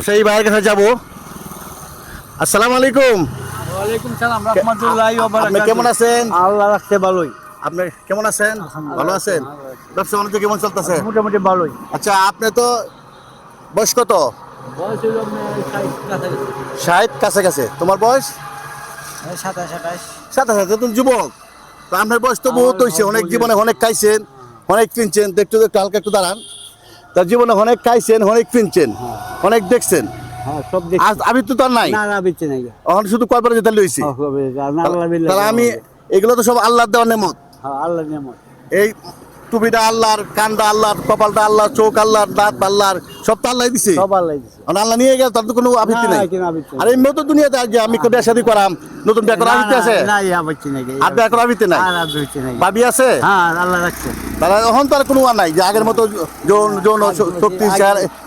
সেই ভাইয়ের কাছে যাব। আসসালামু আলাইকুম। ওয়ালাইকুম সালাম রাহমাতুল্লাহি ওয়া আপনি বারাকাতুহু। কেমন আছেন? আল্লাহ রাখছে ভালোই। আপনি কেমন আছেন? ভালো আছেন? ব্যবসা বাণিজ্য কেমন চলতেছে? মোটামুটি ভালোই। আচ্ছা, আপনি তো বয়স কত? বয়স হলো 60 কাছাকাছি। তোমার বয়স? 27 28। 27। তুমি যুবক। তো আপনার বয়স তো বহুত হয়েছে, অনেক জীবনে অনেক খাইছেন, অনেক কিনছেন। তো একটু একটু হালকা একটু দাঁড়ান। তার জীবনে অনেক খাইছেন, অনেক কিনছেন, অনেক দেখছেন। হ্যাঁ সব দেখি। আজ আমি তো তার নাই, না না বিচ্ছে নাই। এখন শুধু কয়বার যেতে লইছি। না আল্লাহ বিল্লাহ। তাহলে আমি এগুলো তো সব আল্লাহর দেওয়ার নেমত। হ্যাঁ আল্লাহ নিয়ামত। এই টুপিটা আল্লাহর, কানটা আল্লাহর, কপালটা আল্লাহর, চোখ আল্লাহর, দাঁত আল্লাহর, সব তো আল্লাহ দিছে। সব আল্লাহ দিছে। এখন আল্লাহ নিয়ে গেল, তার তো কোনো আপত্তি নাই। কোনো আপত্তি নাই। আর এই নতুন দুনিয়াতে আজ যে আমি বিয়ে শাদী করাম, নতুন বিয়ে করার আপত্তি আছে? না ইয়া বিচ্ছে নাই। আর বিয়ে করার আপত্তি নাই? আর বিচ্ছে নাই। ভাবি আছে? হ্যাঁ আল্লাহ রাখছে। তাহলে এখন তো আর কোনো আর নাই যে আগের মতো যৌন যৌন শক্তি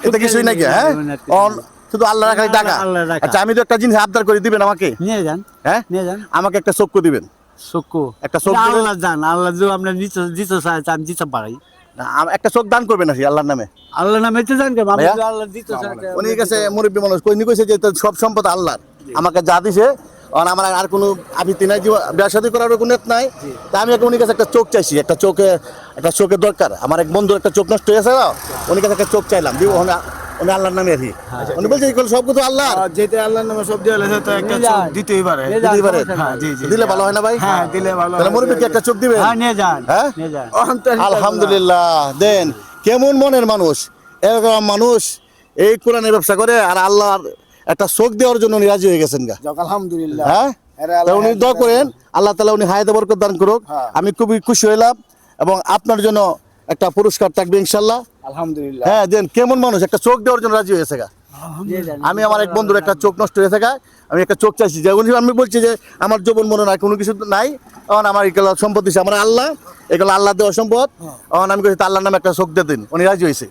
এটা কিছুই নাকি? হ্যাঁ, শুধু আল্লাহ রাখার টাকা। আল্লাহ রাখা। আচ্ছা, আমি তো একটা জিনিস আবদার করে দিবেন আমাকে। নিয়ে যান। হ্যাঁ, নিয়ে যান। আমাকে একটা চক্ষু দিবেন। চক্ষু একটা চোখ দিবেন। আল্লাহ জান, আল্লাহ যে আপনার দিতে চায় আমি দিতে পারি। একটা চোখ দান করবেন নাকি আল্লাহর নামে? আল্লাহ নামে তো জান আমি ভাইয়া? যদি আল্লাহ দিতে চাই। উনি কাছে মুরব্বী মানুষ কইনি কইছে যে তোর সব সম্পদ আল্লাহর, আমাকে যা দিছে আর আমার আর কোনো আপত্তি নাই, বিয়ে শাদী করার কোনো নাই। তা আমি উনি কাছে একটা চোখ চাইছি, একটা চোখের দরকার। আমার এক বন্ধুর একটা চোখ নষ্ট হয়েছে না, উনি কাছে একটা চোখ চাইলাম দিব। উনি আল্লাহর নামে আর কি উনি বলছে এগুলো সব কিছু আল্লাহর। যেতে আল্লাহর নামে সব দেওয়া হয়েছে তো একটা চোখ দিতেই পারে। দিতেই পারে। হ্যাঁ, জি জি। দিলে ভালো হয় না ভাই? হ্যাঁ দিলে ভালো। তাহলে মুরব্বীকে একটা চোখ দিবেন। হ্যাঁ নিয়ে যান। হ্যাঁ? নিয়ে যান। আলহামদুলিল্লাহ। দেন কেমন মনের মানুষ, এরকম মানুষ এই কোরআনের ব্যবসা করে আর আল্লাহর একটা চোখ দেওয়ার জন্য উনি রাজি হয়ে গেছেন গা। আলহামদুলিল্লাহ। হ্যাঁ, তা উনি দোয়া করেন আল্লাহ তাআলা উনি হায়াতে বরকত দান করুক। আমি খুবই খুশি হইলাম এবং আপনার জন্য একটা পুরস্কার থাকবে ইনশাআল্লাহ। আলহামদুলিল্লাহ। হ্যাঁ, দেন কেমন মানুষ একটা চোখ দেওয়ার জন্য রাজি হয়েছে গা। নিয়ে যান। আমি আমার এক বন্ধুর একটা চোখ নষ্ট হয়ে থাকা, আমি একটা চোখ চাইছি যে আমি বলছি যে আমার যৌবন মনে নাই, কোনো কিছু নাই, এখন আমার এগুলো সম্পদ দিচ্ছে আমার আল্লাহ, এগুলো আল্লাহ দেওয়া সম্পদ। এখন আমি বলছি আল্লাহর নামে একটা চোখ দিয়ে দিন, উনি রাজি হয়েছে।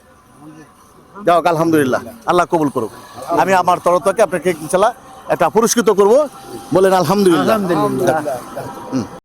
যাও আলহামদুলিল্লাহ, আল্লাহ কবুল করুক। আমি আমার তরফ থেকে আপনাকে ইনশাআল্লাহ একটা পুরস্কৃত করবো, বলেন আলহামদুলিল্লাহ। আলহামদুলিল্লাহ।